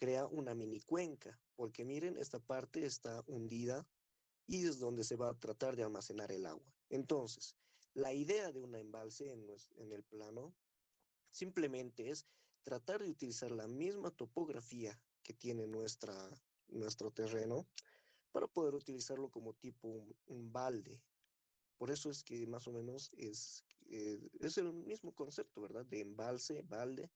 crea una mini cuenca, porque miren, esta parte está hundida y es donde se va a tratar de almacenar el agua. Entonces, la idea de un embalse en el plano simplemente es tratar de utilizar la misma topografía que tiene nuestro terreno para poder utilizarlo como tipo un balde. Por eso es que más o menos es el mismo concepto, ¿verdad? De embalse, balde.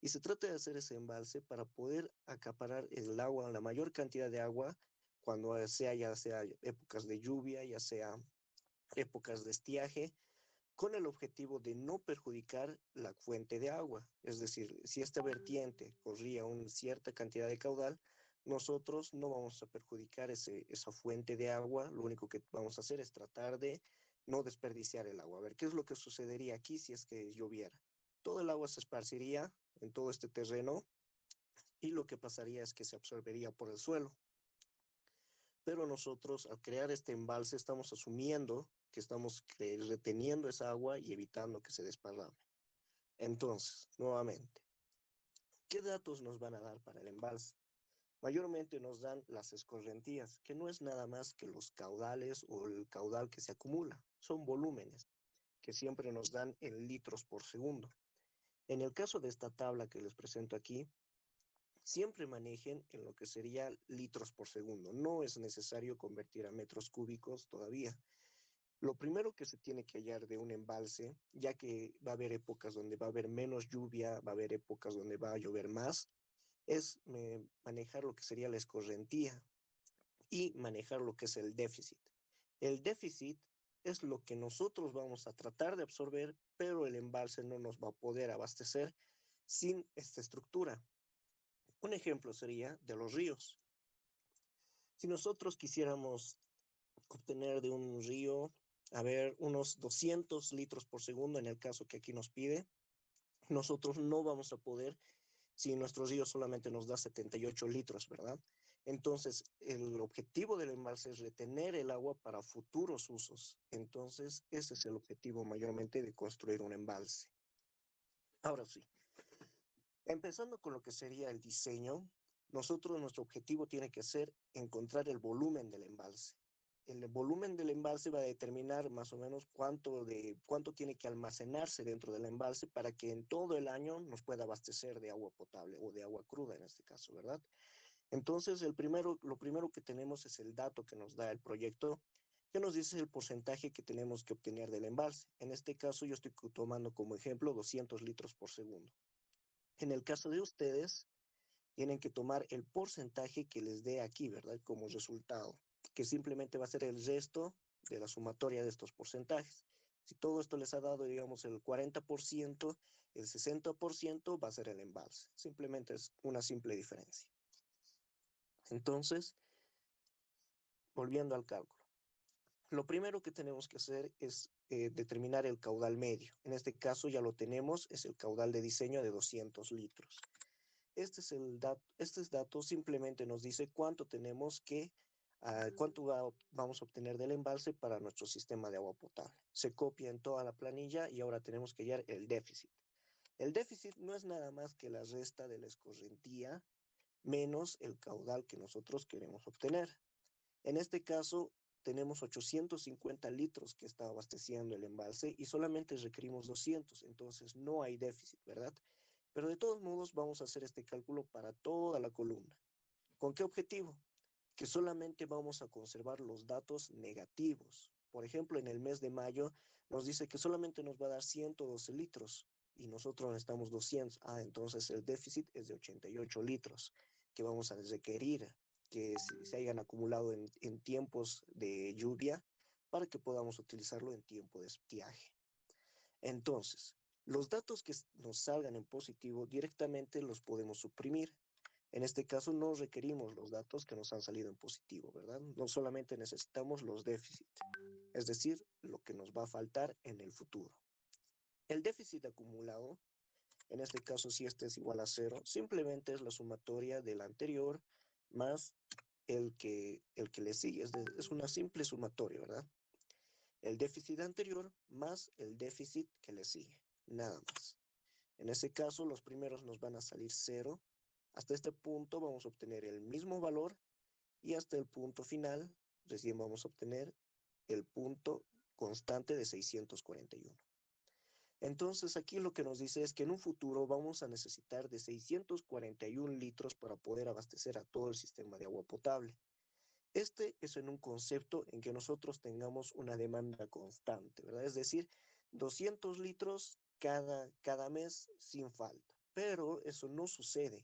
Y se trata de hacer ese embalse para poder acaparar el agua, la mayor cantidad de agua, cuando sea, ya sea épocas de lluvia, ya sea épocas de estiaje, con el objetivo de no perjudicar la fuente de agua. Es decir, si esta vertiente corría una cierta cantidad de caudal, nosotros no vamos a perjudicar esa fuente de agua, lo único que vamos a hacer es tratar de no desperdiciar el agua. A ver, ¿qué es lo que sucedería aquí si es que lloviera? Todo el agua se esparciría en todo este terreno y lo que pasaría es que se absorbería por el suelo. Pero nosotros al crear este embalse estamos asumiendo que estamos reteniendo esa agua y evitando que se desparrame. Entonces, nuevamente, ¿qué datos nos van a dar para el embalse? Mayormente nos dan las escorrentías, que no es nada más que los caudales o el caudal que se acumula, son volúmenes que siempre nos dan en litros por segundo. En el caso de esta tabla que les presento aquí, siempre manejen en lo que sería litros por segundo. No es necesario convertir a metros cúbicos todavía. Lo primero que se tiene que hallar de un embalse, ya que va a haber épocas donde va a haber menos lluvia, va a haber épocas donde va a llover más, es manejar lo que sería la escorrentía y manejar lo que es el déficit. El déficit es lo que nosotros vamos a tratar de absorber, pero el embalse no nos va a poder abastecer sin esta estructura. Un ejemplo sería de los ríos. Si nosotros quisiéramos obtener de un río, a ver, unos 200 litros por segundo en el caso que aquí nos pide, nosotros no vamos a poder si nuestro río solamente nos da 78 litros, ¿verdad? Entonces, el objetivo del embalse es retener el agua para futuros usos. Entonces, ese es el objetivo mayormente de construir un embalse. Ahora sí, empezando con lo que sería el diseño, nuestro objetivo tiene que ser encontrar el volumen del embalse. El volumen del embalse va a determinar más o menos cuánto tiene que almacenarse dentro del embalse para que en todo el año nos pueda abastecer de agua potable o de agua cruda en este caso, ¿verdad? Entonces, lo primero que tenemos es el dato que nos da el proyecto, que nos dice el porcentaje que tenemos que obtener del embalse. En este caso, yo estoy tomando como ejemplo 200 litros por segundo. En el caso de ustedes, tienen que tomar el porcentaje que les dé aquí, ¿verdad? Como resultado, que simplemente va a ser el resto de la sumatoria de estos porcentajes. Si todo esto les ha dado, digamos, el 40%, el 60% va a ser el embalse. Simplemente es una simple diferencia. Entonces, volviendo al cálculo. Lo primero que tenemos que hacer es determinar el caudal medio. En este caso ya lo tenemos, es el caudal de diseño de 200 litros. Este dato simplemente nos dice cuánto tenemos que, vamos a obtener del embalse para nuestro sistema de agua potable. Se copia en toda la planilla y ahora tenemos que hallar el déficit. El déficit no es nada más que la resta de la escorrentía menos el caudal que nosotros queremos obtener. En este caso, tenemos 850 litros que está abasteciendo el embalse y solamente requerimos 200, entonces no hay déficit, ¿verdad? Pero de todos modos vamos a hacer este cálculo para toda la columna. ¿Con qué objetivo? Que solamente vamos a conservar los datos negativos. Por ejemplo, en el mes de mayo nos dice que solamente nos va a dar 112 litros y nosotros necesitamos 200. Entonces el déficit es de 88 litros que vamos a requerir que se hayan acumulado en tiempos de lluvia para que podamos utilizarlo en tiempo de estiaje. Entonces, los datos que nos salgan en positivo directamente los podemos suprimir. En este caso no requerimos los datos que nos han salido en positivo, ¿verdad? No solamente necesitamos los déficits, es decir, lo que nos va a faltar en el futuro. El déficit acumulado, en este caso si este es igual a cero, simplemente es la sumatoria del anterior más el que le sigue. Es una simple sumatoria, ¿verdad? El déficit anterior más el déficit que le sigue, nada más. En ese caso, los primeros nos van a salir cero Hasta este punto vamos a obtener el mismo valor y hasta el punto final recién vamos a obtener el punto constante de 641. Entonces aquí lo que nos dice es que en un futuro vamos a necesitar de 641 litros para poder abastecer a todo el sistema de agua potable. Este es en un concepto en que nosotros tengamos una demanda constante, ¿verdad? Es decir, 200 litros cada mes sin falta. Pero eso no sucede.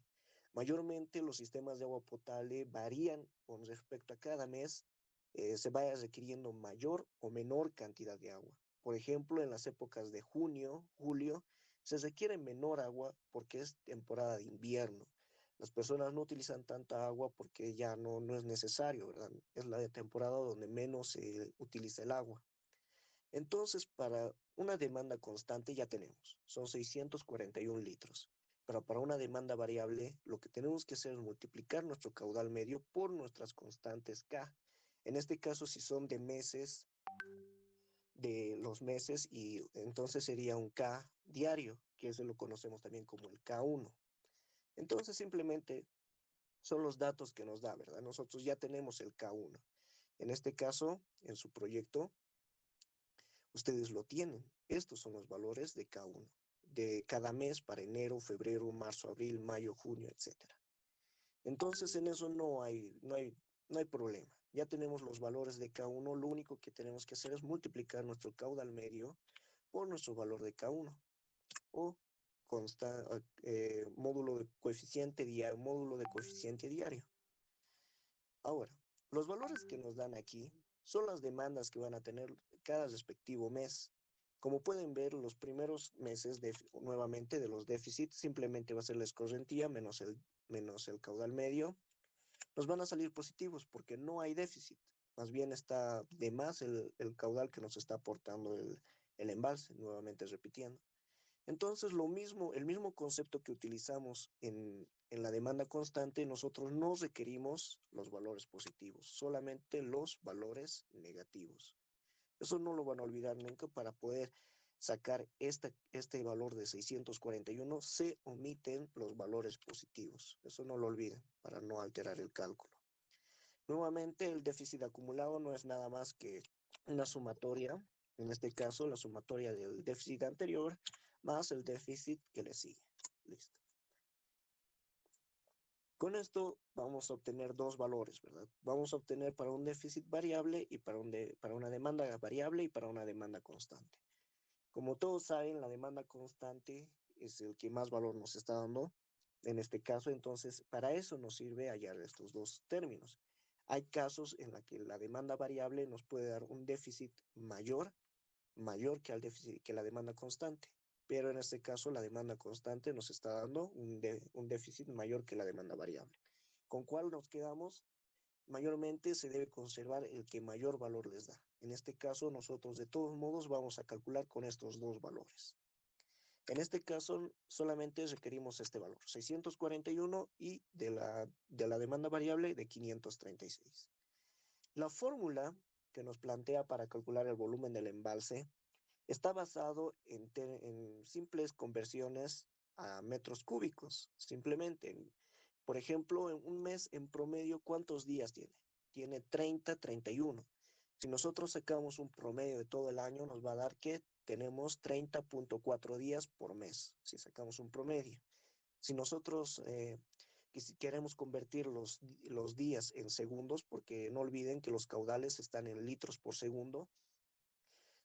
Mayormente los sistemas de agua potable varían con respecto a cada mes, se vaya requiriendo mayor o menor cantidad de agua. Por ejemplo, en las épocas de junio, julio, se requiere menor agua porque es temporada de invierno. Las personas no utilizan tanta agua porque ya no es necesario, ¿verdad? Es la temporada donde menos se utiliza el agua. Entonces, para una demanda constante ya tenemos, son 641 litros. Pero para una demanda variable, lo que tenemos que hacer es multiplicar nuestro caudal medio por nuestras constantes K. En este caso, si son de meses, de los meses, y entonces sería un K diario, que eso lo conocemos también como el K1. Entonces, simplemente son los datos que nos da, ¿verdad? Nosotros ya tenemos el K1. En este caso, en su proyecto, ustedes lo tienen. Estos son los valores de K1, de cada mes para enero, febrero, marzo, abril, mayo, junio, etcétera. Entonces, en eso no hay problema. Ya tenemos los valores de K1, lo único que tenemos que hacer es multiplicar nuestro caudal medio por nuestro valor de K1 o módulo de coeficiente diario, módulo de coeficiente diario. Ahora, los valores que nos dan aquí son las demandas que van a tener cada respectivo mes. Como pueden ver, los primeros meses nuevamente de los déficits simplemente va a ser la escorrentía menos el caudal medio. Nos van a salir positivos porque no hay déficit. Más bien está de más el caudal que nos está aportando el embalse, nuevamente repitiendo. Entonces, el mismo concepto que utilizamos en la demanda constante, nosotros no requerimos los valores positivos, solamente los valores negativos. Eso no lo van a olvidar nunca. Para poder sacar este valor de 641, se omiten los valores positivos. Eso no lo olviden para no alterar el cálculo. Nuevamente, el déficit acumulado no es nada más que una sumatoria, en este caso la sumatoria del déficit anterior más el déficit que le sigue. Listo. Con esto vamos a obtener dos valores, ¿verdad? Vamos a obtener para un déficit variable y para una demanda variable y para una demanda constante. Como todos saben, la demanda constante es el que más valor nos está dando en este caso. Entonces, para eso nos sirve hallar estos dos términos. Hay casos en los que la demanda variable nos puede dar un déficit mayor que la demanda constante. Pero en este caso, la demanda constante nos está dando un déficit mayor que la demanda variable. ¿Con cuál nos quedamos? Mayormente se debe conservar el que mayor valor les da. En este caso, nosotros de todos modos vamos a calcular con estos dos valores. En este caso, solamente requerimos este valor, 641 y de la demanda variable de 536. La fórmula que nos plantea para calcular el volumen del embalse está basado en simples conversiones a metros cúbicos. Simplemente, por ejemplo, en un mes en promedio, ¿cuántos días tiene? Tiene 30, 31. Si nosotros sacamos un promedio de todo el año, nos va a dar que tenemos 30.4 días por mes, si sacamos un promedio. Si nosotros si queremos convertir los días en segundos, porque no olviden que los caudales están en litros por segundo,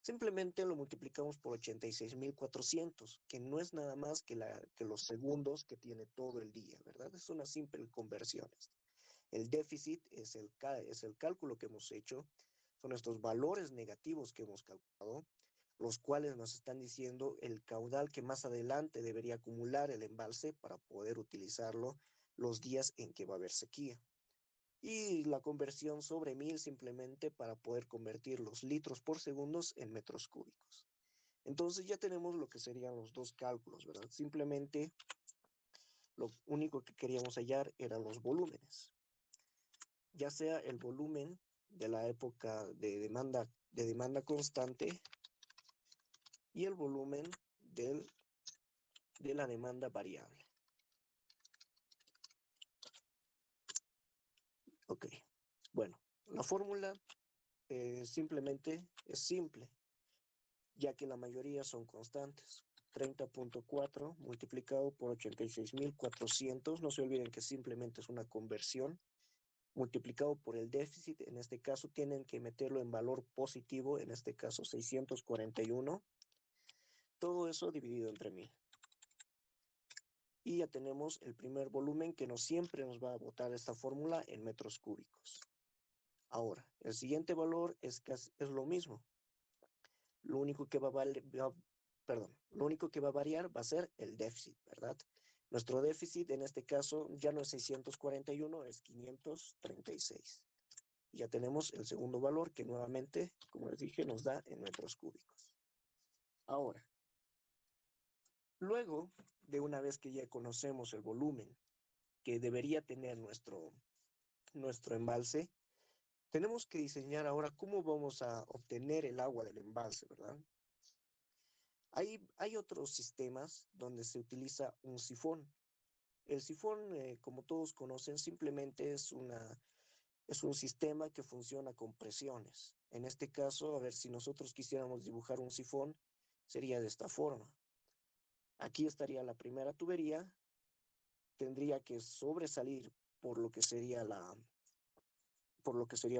simplemente lo multiplicamos por 86.400, que no es nada más que los segundos que tiene todo el día, ¿verdad? Es una simple conversión. El déficit es el cálculo que hemos hecho, son estos valores negativos que hemos calculado, los cuales nos están diciendo el caudal que más adelante debería acumular el embalse para poder utilizarlo los días en que va a haber sequía. Y la conversión sobre 1000 simplemente para poder convertir los litros por segundos en metros cúbicos. Entonces ya tenemos lo que serían los dos cálculos, ¿verdad? Simplemente lo único que queríamos hallar eran los volúmenes, ya sea el volumen de la época de demanda constante y el volumen de la demanda variable. Ok, bueno, la fórmula simplemente es simple, ya que la mayoría son constantes. 30.4 multiplicado por 86.400, no se olviden que simplemente es una conversión, multiplicado por el déficit, en este caso tienen que meterlo en valor positivo, en este caso 641, todo eso dividido entre 1000. Y ya tenemos el primer volumen que no siempre nos va a botar esta fórmula en metros cúbicos. Ahora, el siguiente valor es lo mismo. Lo único que lo único que va a variar va a ser el déficit, ¿verdad? Nuestro déficit en este caso ya no es 641, es 536. Ya tenemos el segundo valor que nuevamente, como les dije, nos da en metros cúbicos. Ahora, luego de una vez que ya conocemos el volumen que debería tener nuestro embalse, tenemos que diseñar ahora cómo vamos a obtener el agua del embalse, ¿verdad? Hay otros sistemas donde se utiliza un sifón. El sifón, como todos conocen, simplemente es un sistema que funciona con presiones. En este caso, a ver, si nosotros quisiéramos dibujar un sifón, sería de esta forma. Aquí estaría la primera tubería, tendría que sobresalir por lo que sería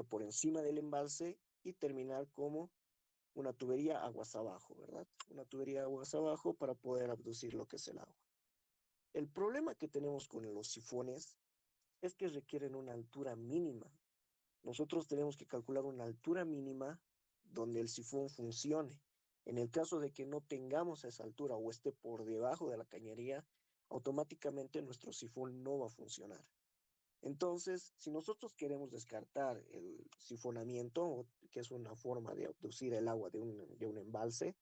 por encima del embalse y terminar como una tubería aguas abajo, ¿verdad? Una tubería aguas abajo para poder abducir lo que es el agua. El problema que tenemos con los sifones es que requieren una altura mínima. Nosotros tenemos que calcular una altura mínima donde el sifón funcione. En el caso de que no tengamos esa altura o esté por debajo de la cañería, automáticamente nuestro sifón no va a funcionar. Entonces, si nosotros queremos descartar el sifonamiento, que es una forma de abducir el agua de un embalse,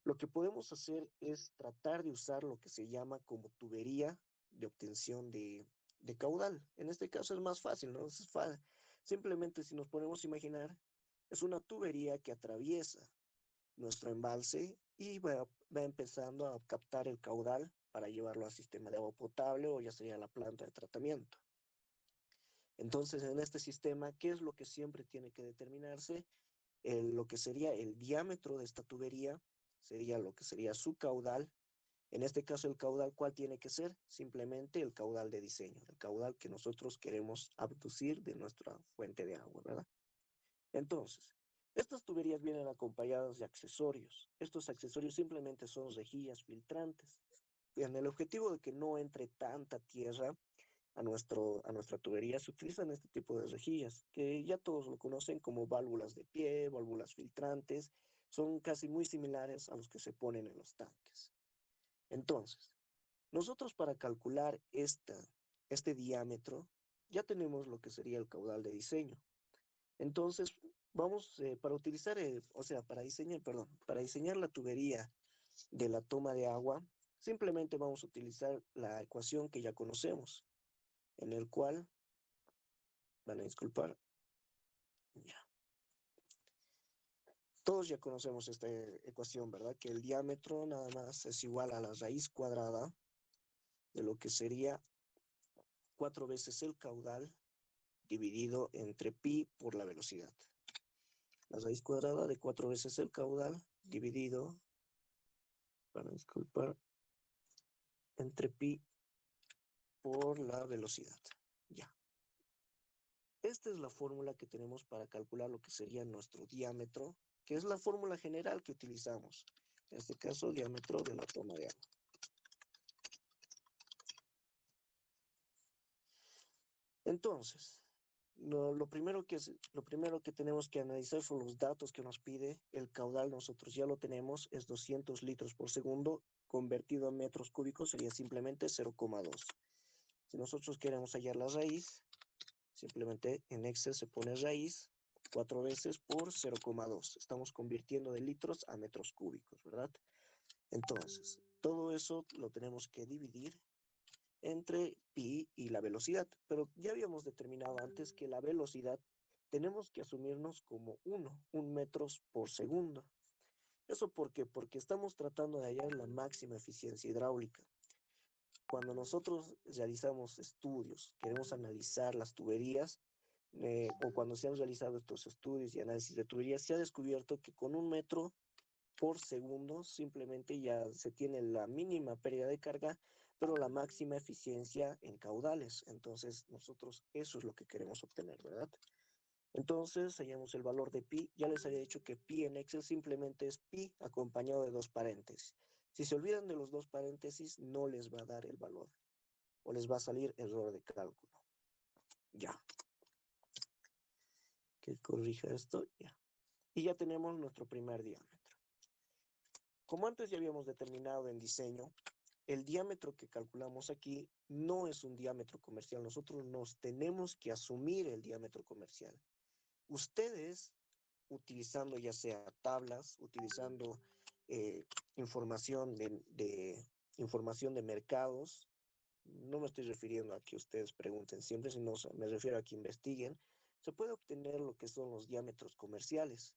lo que podemos hacer es tratar de usar lo que se llama como tubería de obtención de caudal. En este caso es más fácil, ¿no? Simplemente si nos ponemos a imaginar, es una tubería que atraviesa nuestro embalse y va empezando a captar el caudal para llevarlo al sistema de agua potable o ya sería la planta de tratamiento. Entonces, en este sistema, ¿qué es lo que siempre tiene que determinarse? Lo que sería el diámetro de esta tubería, sería lo que sería su caudal. En este caso, el caudal, ¿cuál tiene que ser? Simplemente el caudal de diseño, el caudal que nosotros queremos abducir de nuestra fuente de agua, ¿verdad? Entonces, estas tuberías vienen acompañadas de accesorios. Estos accesorios simplemente son rejillas filtrantes. En el objetivo de que no entre tanta tierra a nuestra tubería, se utilizan este tipo de rejillas, que ya todos lo conocen como válvulas de pie, válvulas filtrantes, son casi muy similares a los que se ponen en los tanques. Entonces, nosotros para calcular este diámetro, ya tenemos lo que sería el caudal de diseño. Entonces, vamos, para utilizar, para diseñar la tubería de la toma de agua, simplemente vamos a utilizar la ecuación que ya conocemos, en el cual, van a disculpar, ya. Todos ya conocemos esta ecuación, ¿verdad? Que el diámetro nada más es igual a la raíz cuadrada de lo que sería 4 veces el caudal dividido entre pi por la velocidad. La raíz cuadrada de 4 veces el caudal dividido, para disculpar, entre pi por la velocidad. Ya. Esta es la fórmula que tenemos para calcular lo que sería nuestro diámetro, que es la fórmula general que utilizamos. En este caso, diámetro de la toma de agua. Entonces, lo primero que tenemos que analizar son los datos que nos pide. El caudal nosotros ya lo tenemos, es 200 litros por segundo, convertido a metros cúbicos sería simplemente 0,2. Si nosotros queremos hallar la raíz, simplemente en Excel se pone raíz 4 veces por 0,2. Estamos convirtiendo de litros a metros cúbicos, ¿verdad? Entonces, todo eso lo tenemos que dividir entre pi y la velocidad, pero ya habíamos determinado antes que la velocidad tenemos que asumirnos como 1 metros por segundo. ¿Eso por qué? Porque estamos tratando de hallar la máxima eficiencia hidráulica. Cuando nosotros realizamos estudios, queremos analizar las tuberías, o cuando se han realizado estos estudios y análisis de tuberías, se ha descubierto que con 1 metro por segundo simplemente ya se tiene la mínima pérdida de carga, pero la máxima eficiencia en caudales. Entonces, nosotros eso es lo que queremos obtener, ¿verdad? Entonces, hallamos el valor de pi. Ya les había dicho que pi en Excel simplemente es pi acompañado de 2 paréntesis. Si se olvidan de los 2 paréntesis, no les va a dar el valor o les va a salir error de cálculo. Ya. Que corrija esto, ya. Y ya tenemos nuestro primer diámetro. Como antes ya habíamos determinado en diseño, el diámetro que calculamos aquí no es un diámetro comercial. Nosotros nos tenemos que asumir el diámetro comercial. Ustedes, utilizando ya sea tablas, utilizando eh, información información de mercados, no me estoy refiriendo a que ustedes pregunten siempre, sino me refiero a que investiguen, se puede obtener lo que son los diámetros comerciales.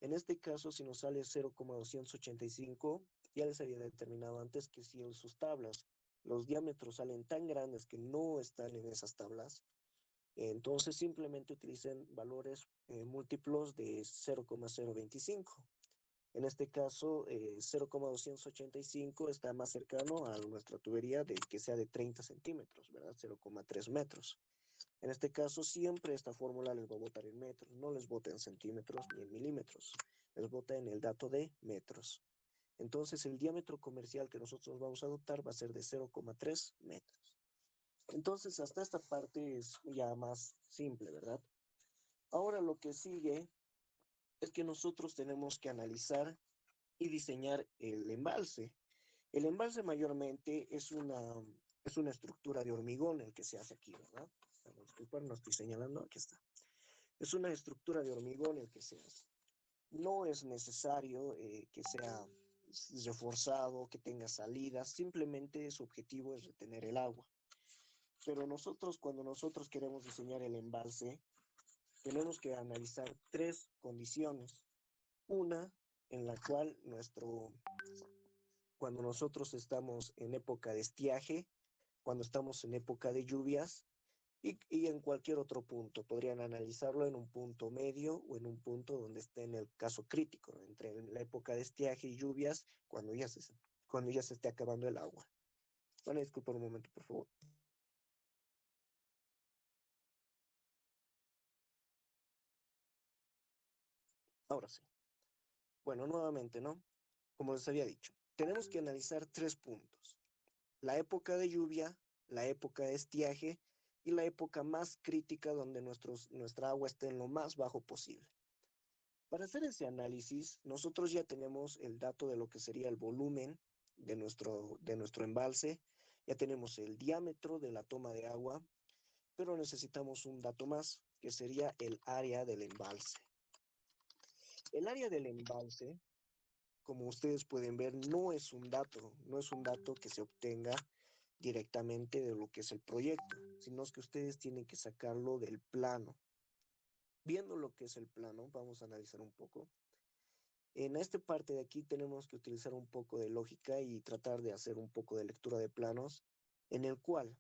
En este caso, si nos sale 0,285, ya les había determinado antes que si en sus tablas los diámetros salen tan grandes que no están en esas tablas, entonces simplemente utilicen valores múltiplos de 0,025. En este caso, 0,285 está más cercano a nuestra tubería de que sea de 30 centímetros, ¿verdad? 0,3 metros. En este caso, siempre esta fórmula les va a botar en metros, no les bota en centímetros ni en milímetros, les bota en el dato de metros. Entonces, el diámetro comercial que nosotros vamos a adoptar va a ser de 0,3 metros. Entonces, hasta esta parte es ya más simple, ¿verdad? Ahora lo que sigue es que nosotros tenemos que analizar y diseñar el embalse. El embalse mayormente es una estructura de hormigón el que se hace aquí, ¿verdad? Disculpen, no estoy señalando, aquí está. Es una estructura de hormigón el que se hace. No es necesario que sea reforzado, que tenga salidas, simplemente su objetivo es retener el agua. Pero nosotros, cuando nosotros queremos diseñar el embalse, tenemos que analizar tres condiciones. Una en la cual cuando nosotros estamos en época de estiaje, cuando estamos en época de lluvias y en cualquier otro punto. Podrían analizarlo en un punto medio o en un punto donde esté en el caso crítico, ¿no? Entre la época de estiaje y lluvias, cuando ya se esté acabando el agua. Bueno, disculpa un momento, por favor. Ahora sí. Bueno, nuevamente, ¿no? Como les había dicho, tenemos que analizar tres puntos. La época de lluvia, la época de estiaje y la época más crítica donde nuestra agua esté en lo más bajo posible. Para hacer ese análisis, nosotros ya tenemos el dato de lo que sería el volumen de nuestro embalse, ya tenemos el diámetro de la toma de agua, pero necesitamos un dato más, que sería el área del embalse. El área del embalse, como ustedes pueden ver, no es un dato que se obtenga directamente de lo que es el proyecto, sino que ustedes tienen que sacarlo del plano. Viendo lo que es el plano, vamos a analizar un poco. En esta parte de aquí tenemos que utilizar un poco de lógica y tratar de hacer un poco de lectura de planos, en el cual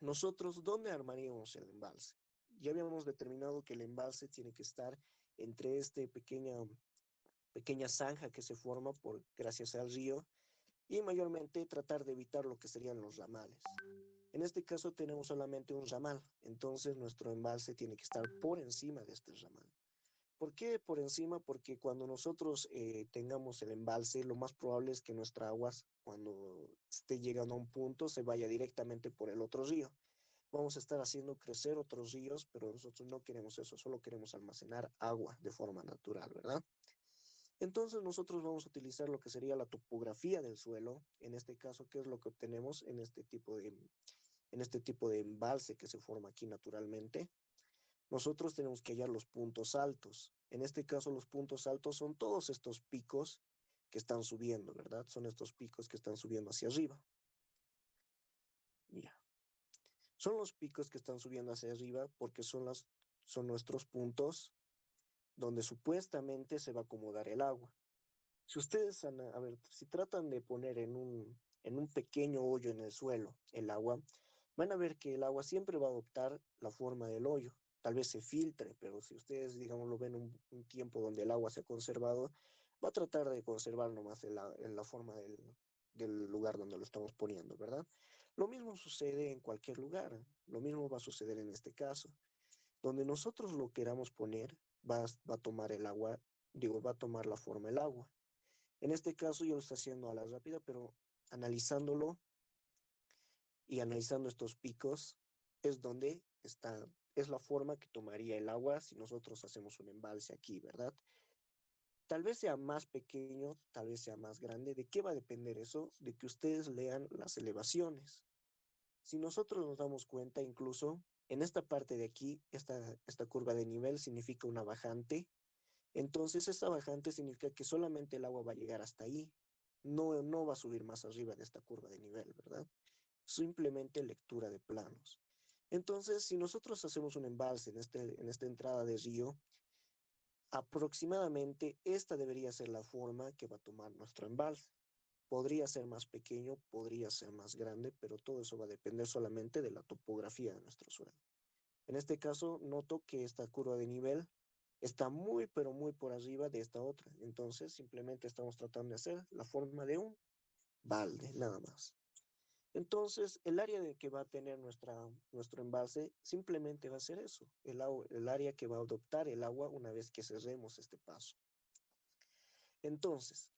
nosotros, ¿dónde armaríamos el embalse? Ya habíamos determinado que el embalse tiene que estar entre esta pequeña zanja que se forma gracias al río y mayormente tratar de evitar lo que serían los ramales. En este caso tenemos solamente un ramal, entonces nuestro embalse tiene que estar por encima de este ramal. ¿Por qué por encima? Porque cuando nosotros tengamos el embalse, lo más probable es que nuestra agua, cuando esté llegando a un punto, se vaya directamente por el otro río. Vamos a estar haciendo crecer otros ríos, pero nosotros no queremos eso, solo queremos almacenar agua de forma natural, ¿verdad? Entonces nosotros vamos a utilizar lo que sería la topografía del suelo, en este caso, ¿qué es lo que obtenemos en este tipo de embalse que se forma aquí naturalmente? Nosotros tenemos que hallar los puntos altos. En este caso, los puntos altos son todos estos picos que están subiendo, ¿verdad? Son estos picos que están subiendo hacia arriba. Ya. Son los picos que están subiendo hacia arriba porque son nuestros puntos donde supuestamente se va a acomodar el agua. Si ustedes, a ver, si tratan de poner en un pequeño hoyo en el suelo el agua, van a ver que el agua siempre va a adoptar la forma del hoyo. tal vez se filtre, pero si ustedes, digamos, lo ven un tiempo donde el agua se ha conservado, va a tratar de conservar nomás en la forma del lugar donde lo estamos poniendo, ¿verdad? Lo mismo sucede en cualquier lugar, lo mismo va a suceder en este caso. Donde nosotros lo queramos poner, va a tomar el agua, digo, va a tomar la forma el agua. En este caso yo lo estoy haciendo a la rápida, pero analizándolo y analizando estos picos es donde está, es la forma que tomaría el agua si nosotros hacemos un embalse aquí, ¿verdad? Tal vez sea más pequeño, tal vez sea más grande. ¿De qué va a depender eso? De que ustedes lean las elevaciones. Si nosotros nos damos cuenta, incluso en esta parte de aquí, esta curva de nivel significa una bajante. Entonces, esta bajante significa que solamente el agua va a llegar hasta ahí. No va a subir más arriba de esta curva de nivel, ¿verdad? Simplemente lectura de planos. Entonces, si nosotros hacemos un embalse en esta entrada de río, aproximadamente esta debería ser la forma que va a tomar nuestro embalse. Podría ser más pequeño, podría ser más grande, pero todo eso va a depender solamente de la topografía de nuestro suelo. En este caso, noto que esta curva de nivel está muy, pero muy por arriba de esta otra. Entonces, simplemente estamos tratando de hacer la forma de un balde, nada más. Entonces, el área de que va a tener nuestro embalse simplemente va a ser eso, el área que va a adoptar el agua una vez que cerremos este paso. Entonces,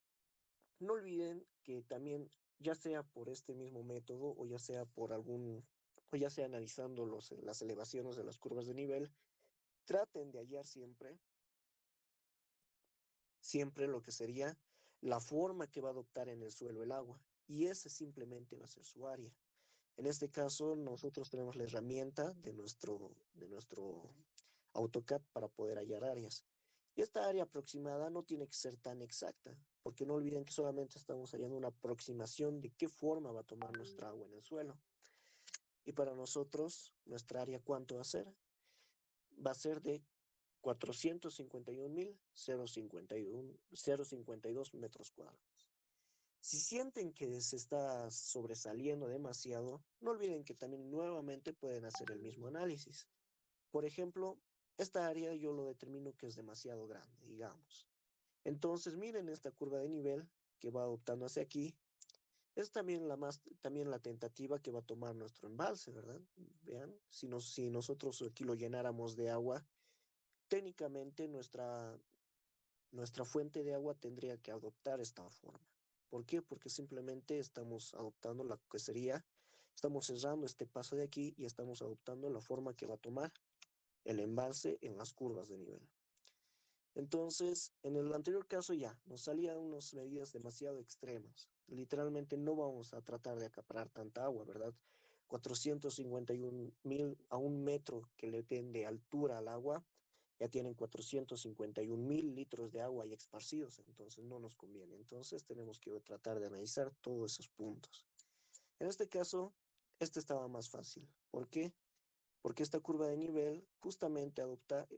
no olviden que también, ya sea por este mismo método o ya sea por o ya sea analizando las elevaciones de las curvas de nivel, traten de hallar siempre lo que sería la forma que va a adoptar en el suelo el agua. Y ese simplemente va a ser su área. En este caso, nosotros tenemos la herramienta de nuestro AutoCAD para poder hallar áreas. Y esta área aproximada no tiene que ser tan exacta, porque no olviden que solamente estamos hallando una aproximación de qué forma va a tomar nuestra agua en el suelo. Y para nosotros, nuestra área, ¿cuánto va a ser? Va a ser de 451.052 metros cuadrados. Si sienten que se está sobresaliendo demasiado, no olviden que también nuevamente pueden hacer el mismo análisis. Por ejemplo, esta área yo lo determino que es demasiado grande, digamos. Entonces, miren esta curva de nivel que va adoptando hacia aquí. Es también la tentativa que va a tomar nuestro embalse, ¿verdad? Vean, si nosotros aquí lo llenáramos de agua, técnicamente nuestra fuente de agua tendría que adoptar esta forma. ¿Por qué? Porque simplemente estamos adoptando la que sería, estamos cerrando este paso de aquí y estamos adoptando la forma que va a tomar el embalse en las curvas de nivel. Entonces, en el anterior caso ya, nos salían unas medidas demasiado extremas. Literalmente no vamos a tratar de acaparar tanta agua, ¿verdad? 451.000 a un metro que le den de altura al agua, ya tienen 451.000 litros de agua ahí esparcidos, entonces no nos conviene. Entonces tenemos que tratar de analizar todos esos puntos. En este caso, este estaba más fácil. ¿Por qué? Porque esta curva de nivel justamente adopta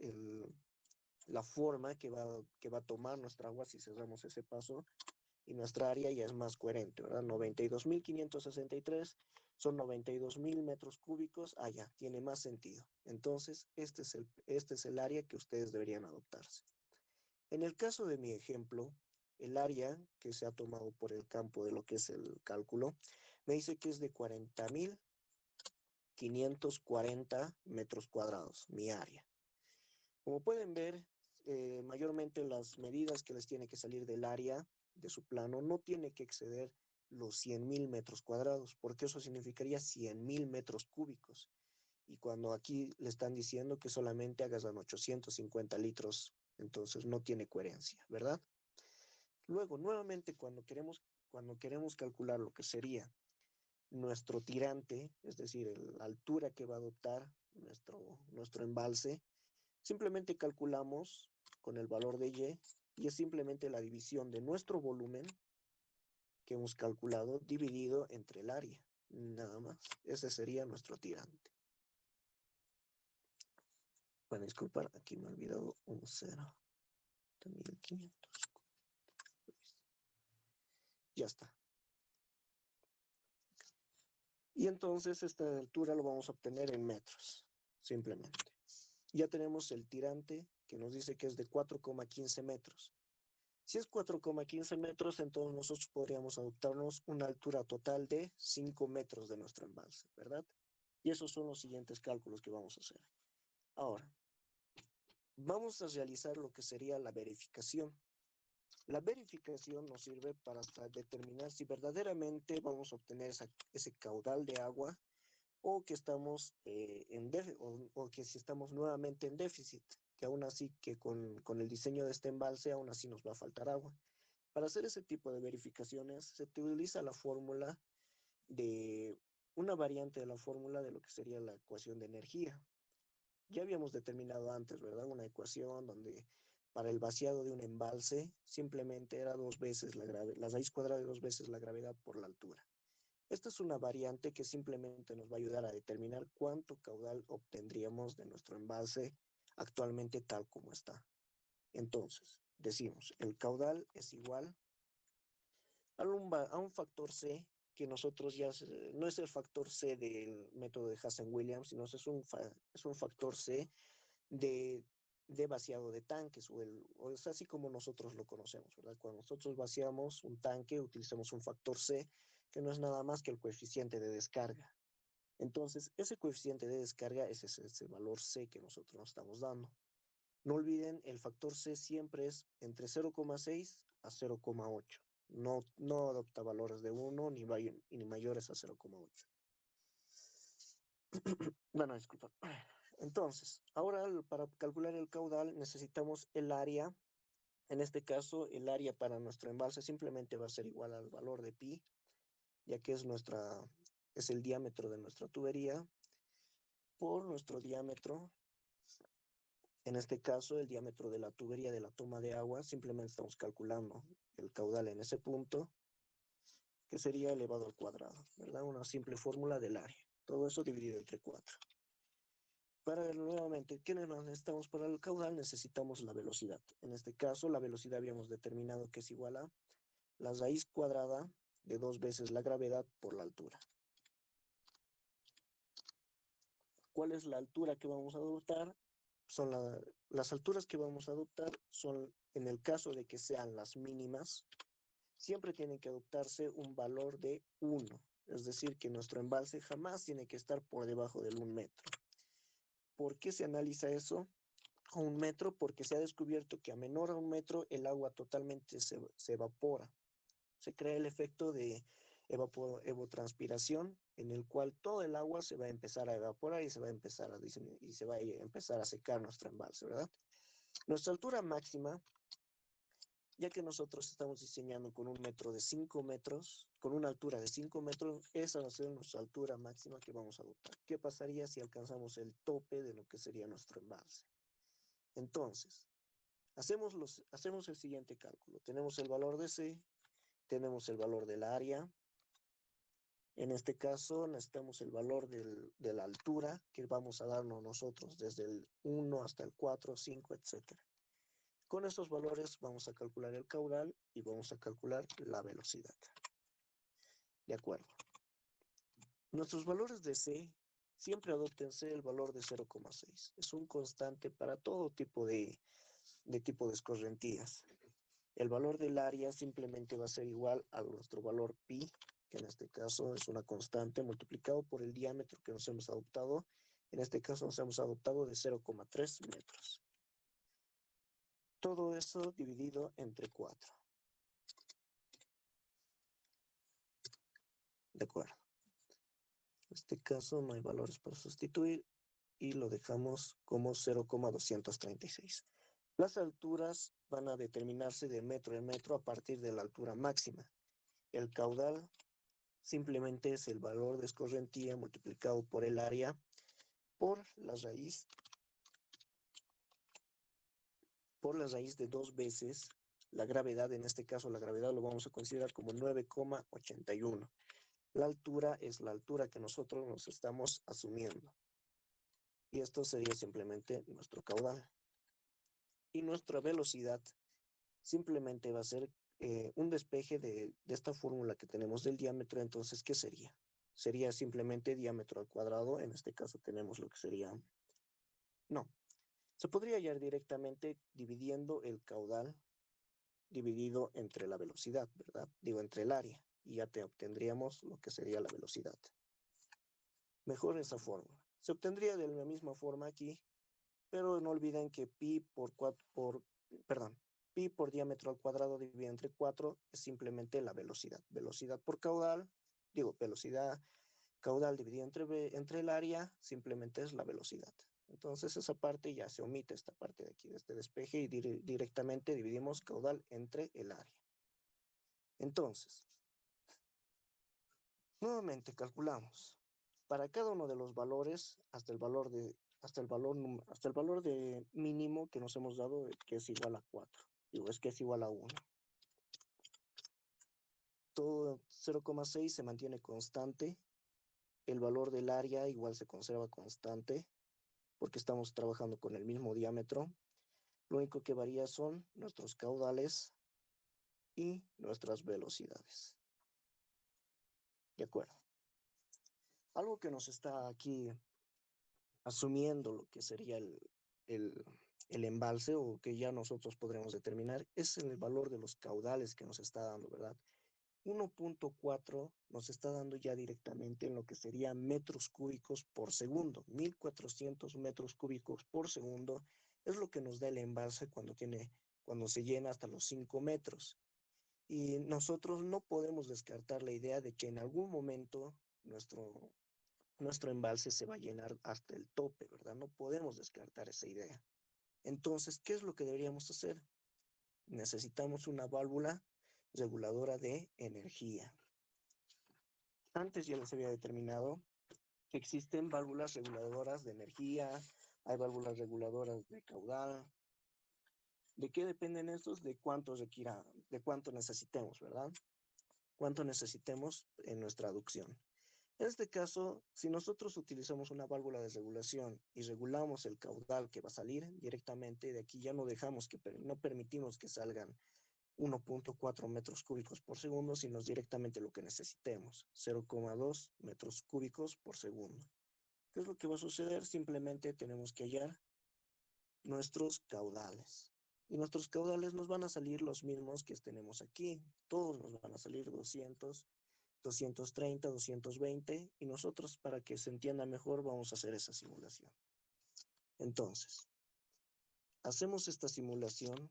la forma que va a tomar nuestra agua si cerramos ese paso y nuestra área ya es más coherente, ¿verdad? 92.563 son 92.000 metros cúbicos, ya, tiene más sentido. Entonces, este es el área que ustedes deberían adoptarse. En el caso de mi ejemplo, el área que se ha tomado por el campo de lo que es el cálculo, me dice que es de 40.540 metros cuadrados, mi área. Como pueden ver, mayormente las medidas que les tiene que salir del área de su plano no tiene que exceder los 100.000 metros cuadrados, porque eso significaría 100.000 metros cúbicos. Y cuando aquí le están diciendo que solamente hagan 850 litros, entonces no tiene coherencia, ¿verdad? Luego, nuevamente, cuando queremos calcular lo que sería nuestro tirante, es decir, la altura que va a adoptar nuestro embalse, simplemente calculamos con el valor de y es simplemente la división de nuestro volumen que hemos calculado dividido entre el área. Nada más. Ese sería nuestro tirante. Bueno, disculpar, aquí me he olvidado un 0. 1500. Ya está. Y entonces esta altura lo vamos a obtener en metros, simplemente. Ya tenemos el tirante que nos dice que es de 4,15 metros. Si es 4,15 metros, entonces nosotros podríamos adoptarnos una altura total de 5 metros de nuestro embalse, ¿verdad? Y esos son los siguientes cálculos que vamos a hacer. Ahora, vamos a realizar lo que sería la verificación. La verificación nos sirve para determinar si verdaderamente vamos a obtener ese caudal de agua o que estamos o que si estamos nuevamente en déficit, que aún así que con el diseño de este embalse aún así nos va a faltar agua. Para hacer ese tipo de verificaciones se utiliza la fórmula de una variante de la fórmula de lo que sería la ecuación de energía. Ya habíamos determinado antes, ¿verdad? Una ecuación donde para el vaciado de un embalse simplemente era la raíz cuadrada de 2 veces la gravedad por la altura. Esta es una variante que simplemente nos va a ayudar a determinar cuánto caudal obtendríamos de nuestro embalse actualmente tal como está. Entonces, decimos, el caudal es igual a un factor C que nosotros no es el factor C del método de Hazen-Williams, sino es un factor C de, de vaciado de tanques, o es así como nosotros lo conocemos, ¿verdad? Cuando nosotros vaciamos un tanque, utilizamos un factor C, que no es nada más que el coeficiente de descarga. Entonces, ese coeficiente de descarga es ese valor C que nosotros nos estamos dando. No olviden, el factor C siempre es entre 0,6 a 0,8. No adopta valores de 1 ni mayores a 0,8. Bueno, disculpa. Entonces, ahora para calcular el caudal necesitamos el área. En este caso, el área para nuestro embalse simplemente va a ser igual al valor de pi, ya que es el diámetro de nuestra tubería, por nuestro diámetro. En este caso, el diámetro de la tubería de la toma de agua, simplemente estamos calculando el caudal en ese punto, que sería elevado al cuadrado, ¿verdad? Una simple fórmula del área. Todo eso dividido entre 4. Para nuevamente, ¿qué necesitamos para el caudal? Necesitamos la velocidad. En este caso, la velocidad habíamos determinado que es igual a la raíz cuadrada de 2 veces la gravedad por la altura. ¿Cuál es la altura que vamos a adoptar? Las alturas que vamos a adoptar son, en el caso de que sean las mínimas, siempre tiene que adoptarse un valor de 1. Es decir, que nuestro embalse jamás tiene que estar por debajo del 1 metro. ¿Por qué se analiza eso a 1 metro? Porque se ha descubierto que a menor a 1 metro el agua totalmente se evapora. Se crea el efecto de evotranspiración, en el cual todo el agua se va a empezar a evaporar y se va a empezar a secar nuestro embalse, ¿verdad? Nuestra altura máxima, ya que nosotros estamos diseñando con un metro de 5 metros, con una altura de 5 metros, esa va a ser nuestra altura máxima que vamos a adoptar. ¿Qué pasaría si alcanzamos el tope de lo que sería nuestro embalse? Entonces, hacemos el siguiente cálculo. Tenemos el valor de C, tenemos el valor del área. En este caso, necesitamos el valor de la altura que vamos a darnos nosotros desde el 1 hasta el 4, 5, etc. Con estos valores vamos a calcular el caudal y vamos a calcular la velocidad. De acuerdo. Nuestros valores de C siempre adóptense el valor de 0,6. Es un constante para todo tipo de escorrentías. El valor del área simplemente va a ser igual a nuestro valor pi, que en este caso es una constante, multiplicado por el diámetro que nos hemos adoptado. En este caso nos hemos adoptado de 0,3 metros. Todo eso dividido entre 4. De acuerdo. En este caso no hay valores para sustituir y lo dejamos como 0,236. Las alturas van a determinarse de metro en metro a partir de la altura máxima. El caudal simplemente es el valor de escorrentía multiplicado por el área por la raíz de 2 veces la gravedad. En este caso la gravedad lo vamos a considerar como 9,81. La altura es la altura que nosotros nos estamos asumiendo. Y esto sería simplemente nuestro caudal. Y nuestra velocidad simplemente va a ser un despeje de esta fórmula que tenemos del diámetro. Entonces, ¿qué sería? Sería simplemente diámetro al cuadrado. En este caso tenemos lo que sería, no, Se podría hallar directamente dividiendo el caudal dividido entre la velocidad, ¿verdad? Digo, entre el área, y ya te obtendríamos lo que sería la velocidad. Mejor esa fórmula. Se obtendría de la misma forma aquí, pero no olviden que pi por diámetro al cuadrado dividido entre 4 es simplemente la velocidad. Velocidad por caudal, digo, velocidad caudal dividido entre el área, simplemente es la velocidad. Entonces esa parte ya se omite, esta parte de aquí, de este despeje, y directamente dividimos caudal entre el área. Entonces, nuevamente calculamos. Para cada uno de los valores, hasta el valor de mínimo que nos hemos dado, que es igual a 4. Digo, es que es igual a 1. Todo 0,6 se mantiene constante. El valor del área igual se conserva constante porque estamos trabajando con el mismo diámetro. Lo único que varía son nuestros caudales y nuestras velocidades. De acuerdo. Algo que nos está aquí asumiendo lo que sería el, el embalse, o que ya nosotros podremos determinar, es el valor de los caudales que nos está dando, ¿verdad? 1.4 nos está dando ya directamente en lo que sería metros cúbicos por segundo. 1400 metros cúbicos por segundo es lo que nos da el embalse cuando se llena hasta los 5 metros. Y nosotros no podemos descartar la idea de que en algún momento nuestro embalse se va a llenar hasta el tope, ¿verdad? No podemos descartar esa idea. Entonces, ¿qué es lo que deberíamos hacer? Necesitamos una válvula reguladora de energía. Antes ya les había determinado que existen válvulas reguladoras de energía, hay válvulas reguladoras de caudal. ¿De qué dependen estos? De cuánto necesitemos, ¿verdad? Cuánto necesitemos en nuestra aducción. En este caso, si nosotros utilizamos una válvula de regulación y regulamos el caudal que va a salir directamente de aquí, ya no permitimos que salgan 1.4 metros cúbicos por segundo, sino directamente lo que necesitemos, 0,2 metros cúbicos por segundo. ¿Qué es lo que va a suceder? Simplemente tenemos que hallar nuestros caudales. Y nuestros caudales nos van a salir los mismos que tenemos aquí. Todos nos van a salir 200, 230, 220, y nosotros, para que se entienda mejor, vamos a hacer esa simulación. Entonces, hacemos esta simulación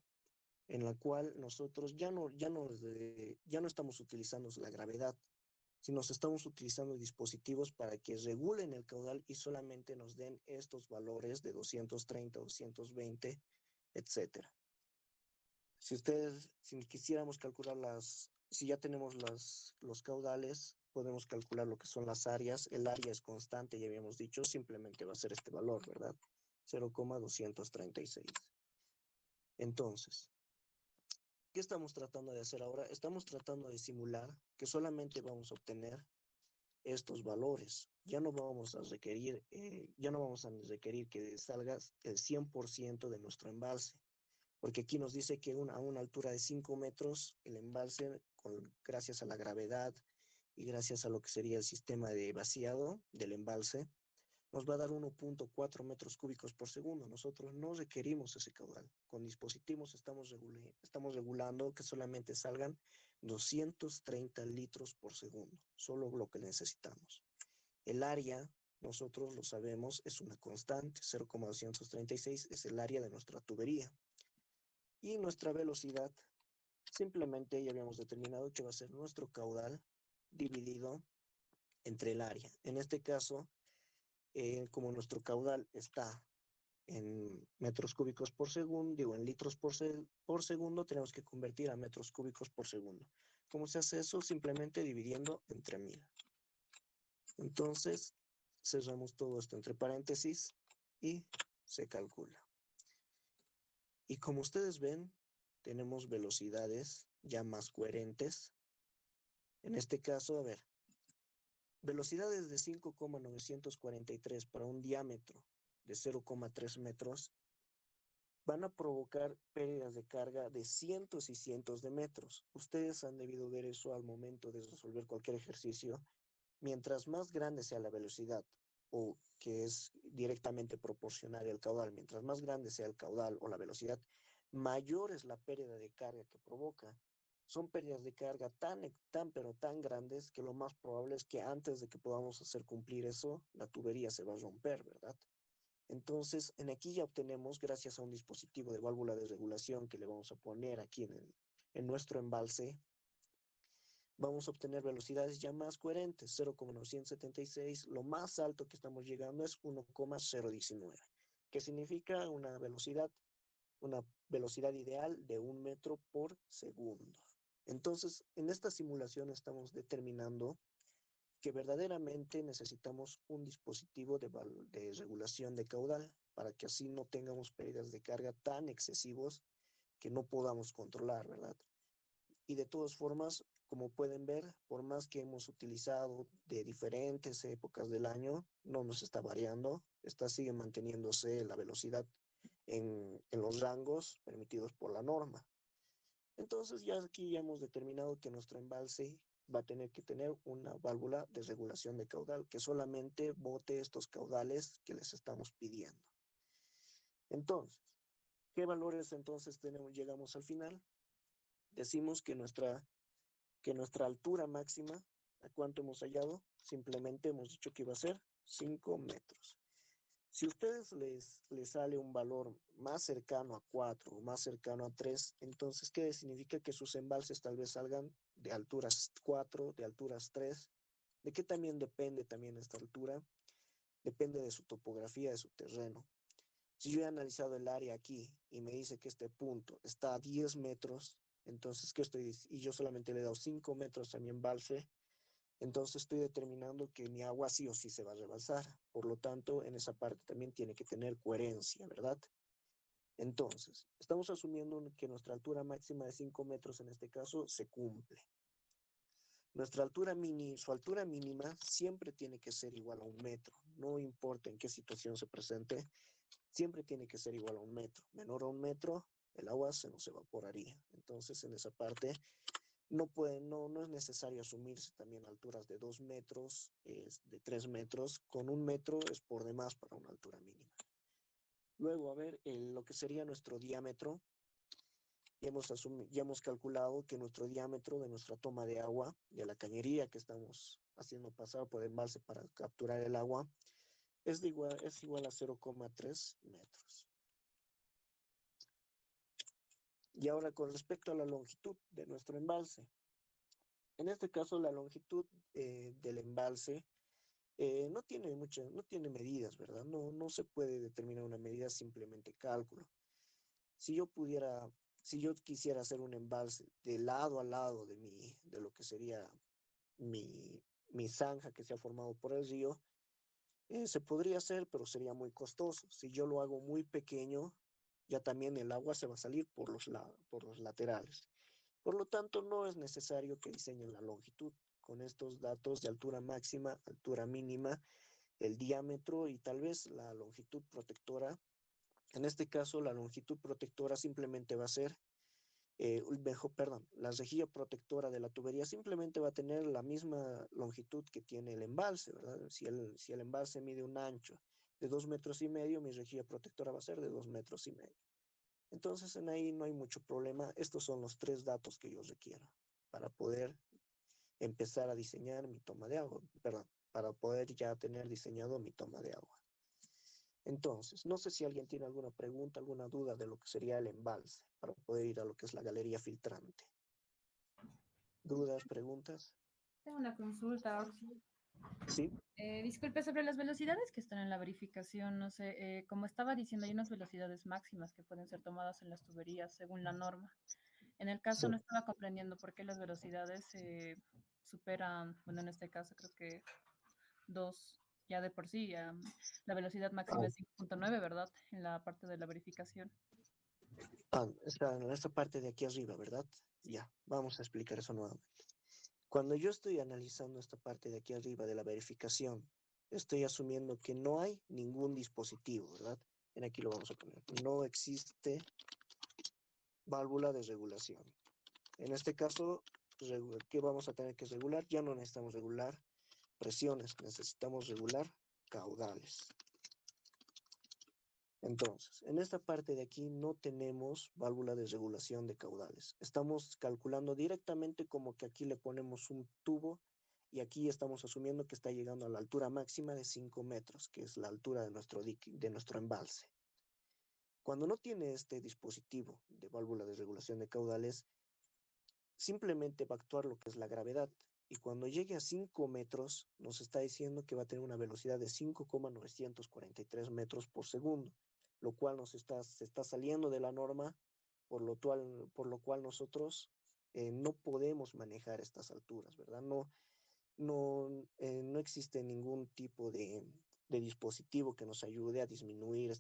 en la cual nosotros ya no estamos utilizando la gravedad, sino estamos utilizando dispositivos para que regulen el caudal y solamente nos den estos valores de 230, 220, etcétera. Si quisiéramos calcular si ya tenemos los caudales, podemos calcular lo que son las áreas. El área es constante, ya habíamos dicho, simplemente va a ser este valor, ¿verdad? 0,236. Entonces, ¿qué estamos tratando de hacer ahora? Estamos tratando de simular que solamente vamos a obtener estos valores. Ya no vamos a requerir que salga el 100% de nuestro embalse, porque aquí nos dice que a una altura de 5 metros, el embalse, gracias a la gravedad y gracias a lo que sería el sistema de vaciado del embalse, nos va a dar 1.4 metros cúbicos por segundo. Nosotros no requerimos ese caudal. Con dispositivos estamos regulando que solamente salgan 230 litros por segundo, solo lo que necesitamos. El área, nosotros lo sabemos, es una constante, 0,236 es el área de nuestra tubería. Y nuestra velocidad, simplemente ya habíamos determinado que va a ser nuestro caudal dividido entre el área. En este caso, como nuestro caudal está en metros cúbicos por segundo, digo en litros por segundo, tenemos que convertir a metros cúbicos por segundo. ¿Cómo se hace eso? Simplemente dividiendo entre 1000. Entonces, cerramos todo esto entre paréntesis y se calcula. Y como ustedes ven, tenemos velocidades ya más coherentes. En este caso, a ver, velocidades de 5,943 para un diámetro de 0,3 metros van a provocar pérdidas de carga de cientos y cientos de metros. Ustedes han debido ver eso al momento de resolver cualquier ejercicio. Mientras más grande sea la velocidad o que es directamente proporcional al caudal. Mientras más grande sea el caudal o la velocidad, mayor es la pérdida de carga que provoca. Son pérdidas de carga pero tan grandes que lo más probable es que antes de que podamos hacer cumplir eso, la tubería se va a romper, ¿verdad? Entonces, en aquí ya obtenemos, gracias a un dispositivo de válvula de regulación que le vamos a poner aquí en nuestro embalse, vamos a obtener velocidades ya más coherentes, 0,976, lo más alto que estamos llegando es 1,019, que significa una velocidad ideal de 1 metro por segundo. Entonces, en esta simulación estamos determinando que verdaderamente necesitamos un dispositivo de regulación de caudal para que así no tengamos pérdidas de carga tan excesivos que no podamos controlar, ¿verdad? Y de todas formas, como pueden ver, por más que hemos utilizado de diferentes épocas del año, no nos está variando, sigue manteniéndose la velocidad en los rangos permitidos por la norma. Entonces ya aquí ya hemos determinado que nuestro embalse va a tener que tener una válvula de regulación de caudal que solamente bote estos caudales que les estamos pidiendo. Entonces, ¿qué valores entonces llegamos al final? Decimos que nuestra altura máxima, ¿a cuánto hemos hallado? Simplemente hemos dicho que iba a ser 5 metros. Si a ustedes les sale un valor más cercano a 4 o más cercano a 3, entonces, ¿qué significa? Que sus embalses tal vez salgan de alturas 4, de alturas 3. ¿De qué también depende también esta altura? Depende de su topografía, de su terreno. Si yo he analizado el área aquí y me dice que este punto está a 10 metros, entonces, ¿qué estoy diciendo? Y yo solamente le he dado 5 metros a mi embalse, entonces estoy determinando que mi agua sí o sí se va a rebalsar. Por lo tanto, en esa parte también tiene que tener coherencia, ¿verdad? Entonces, estamos asumiendo que nuestra altura máxima de 5 metros en este caso se cumple. Su altura mínima siempre tiene que ser igual a 1 metro. No importa en qué situación se presente, siempre tiene que ser igual a 1 metro. Menor a 1 metro, el agua se nos evaporaría. Entonces, en esa parte no es necesario asumirse también alturas de 2 metros, de 3 metros. Con 1 metro es por demás para una altura mínima. Luego, a ver, lo que sería nuestro diámetro. Ya hemos calculado que nuestro diámetro de nuestra toma de agua, de la cañería que estamos haciendo pasar por el embalse para capturar el agua, es igual a 0,3 metros. Y ahora con respecto a la longitud de nuestro embalse. En este caso, la longitud del embalse no tiene medidas, ¿verdad? No se puede determinar una medida, simplemente cálculo. Si yo quisiera hacer un embalse de lado a lado de lo que sería mi zanja que se ha formado por el río, se podría hacer, pero sería muy costoso. Si yo lo hago muy pequeño, ya también el agua se va a salir por los laterales. Por lo tanto, no es necesario que diseñen la longitud. Con estos datos de altura máxima, altura mínima, el diámetro y tal vez la longitud protectora. En este caso, la longitud protectora simplemente va a ser, la rejilla protectora de la tubería simplemente va a tener la misma longitud que tiene el embalse, ¿verdad? Si el embalse mide un ancho de 2,5 metros, mi rejilla protectora va a ser de 2,5 metros. Entonces, en ahí no hay mucho problema. Estos son los 3 datos que yo requiero para poder empezar a diseñar mi toma de agua, perdón, para poder ya tener diseñado mi toma de agua. Entonces, no sé si alguien tiene alguna pregunta, alguna duda de lo que sería el embalse para poder ir a lo que es la galería filtrante. ¿Dudas, preguntas? Tengo una consulta. Sí. Disculpe, sobre las velocidades que están en la verificación, no sé, como estaba diciendo, hay unas velocidades máximas que pueden ser tomadas en las tuberías según la norma. En el caso Sí. no estaba comprendiendo por qué las velocidades superan, bueno, en este caso creo que dos, ya de por sí, ya, la velocidad máxima Ah, es 5,9, ¿verdad? En la parte de la verificación. está en esta parte de aquí arriba, ¿verdad? Sí. Ya, vamos a explicar eso nuevamente. Cuando yo estoy analizando esta parte de aquí arriba de la verificación, estoy asumiendo que no hay ningún dispositivo, ¿verdad? En aquí lo vamos a poner. No existe válvula de regulación. En este caso, ¿qué vamos a tener que regular? Ya no necesitamos regular presiones, necesitamos regular caudales. Entonces, en esta parte de aquí no tenemos válvula de regulación de caudales. Estamos calculando directamente como que aquí le ponemos un tubo y aquí estamos asumiendo que está llegando a la altura máxima de 5 metros, que es la altura de nuestro embalse. Cuando no tiene este dispositivo de válvula de regulación de caudales, simplemente va a actuar lo que es la gravedad. Y cuando llegue a 5 metros, nos está diciendo que va a tener una velocidad de 5,943 metros por segundo, lo cual se está saliendo de la norma, por lo cual nosotros no podemos manejar estas alturas, ¿verdad? No existe ningún tipo de dispositivo que nos ayude a disminuir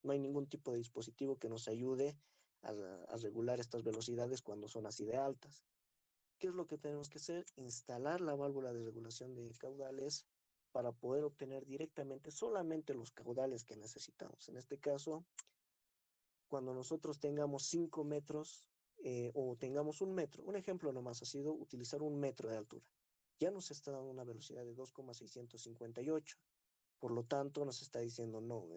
no hay ningún tipo de dispositivo que nos ayude a regular estas velocidades cuando son así de altas. ¿Qué es lo que tenemos que hacer? Instalar la válvula de regulación de caudales para poder obtener directamente solamente los caudales que necesitamos. En este caso, cuando nosotros tengamos 5 metros o tengamos 1 metro, un ejemplo nomás ha sido utilizar 1 metro de altura. Ya nos está dando una velocidad de 2,658. Por lo tanto, nos está diciendo, no,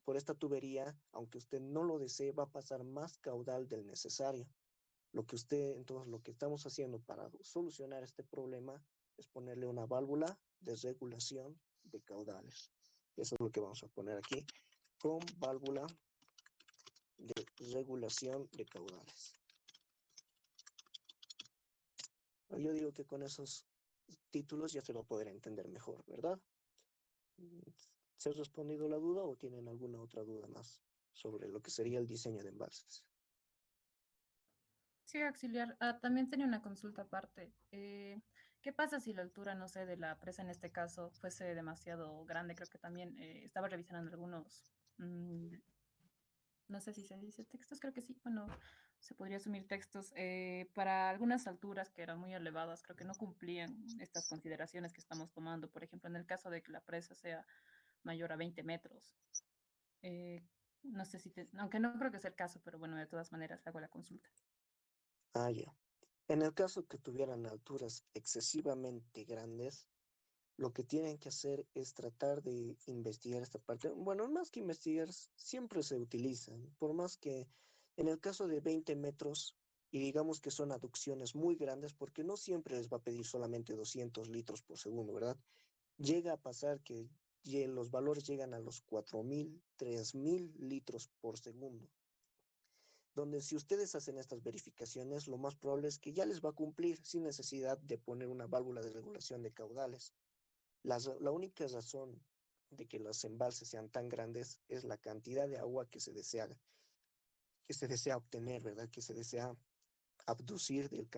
por esta tubería, aunque usted no lo desee, va a pasar más caudal del necesario. Entonces, lo que estamos haciendo para solucionar este problema es ponerle una válvula de regulación de caudales. Eso es lo que vamos a poner aquí, con válvula de regulación de caudales. Yo digo que con esos títulos ya se va a poder entender mejor, ¿verdad? ¿Se ha respondido la duda o tienen alguna otra duda más sobre lo que sería el diseño de embalses? Sí, auxiliar. También tenía una consulta aparte. ¿Qué pasa si la altura, no sé, de la presa en este caso fuese demasiado grande? Creo que también estaba revisando algunos, mm, no sé si se dice textos, creo que sí. Bueno, se podría asumir textos para algunas alturas que eran muy elevadas, creo que no cumplían estas consideraciones que estamos tomando. Por ejemplo, en el caso de que la presa sea mayor a 20 metros. Eh, no sé si aunque no creo que sea el caso, pero bueno, de todas maneras hago la consulta. Ah, ya. En el caso que tuvieran alturas excesivamente grandes, lo que tienen que hacer es tratar de investigar esta parte. Bueno, más que investigar, siempre se utilizan, por más que en el caso de 20 metros, y digamos que son aducciones muy grandes, porque no siempre les va a pedir solamente 200 litros por segundo, ¿verdad? Llega a pasar que los valores llegan a los 4.000, 3.000 litros por segundo, donde si ustedes hacen estas verificaciones, lo más probable es que ya les va a cumplir sin necesidad de poner una válvula de regulación de caudales. La única razón de que los embalses sean tan grandes es la cantidad de agua que se desea obtener, ¿verdad? Que se desea abducir del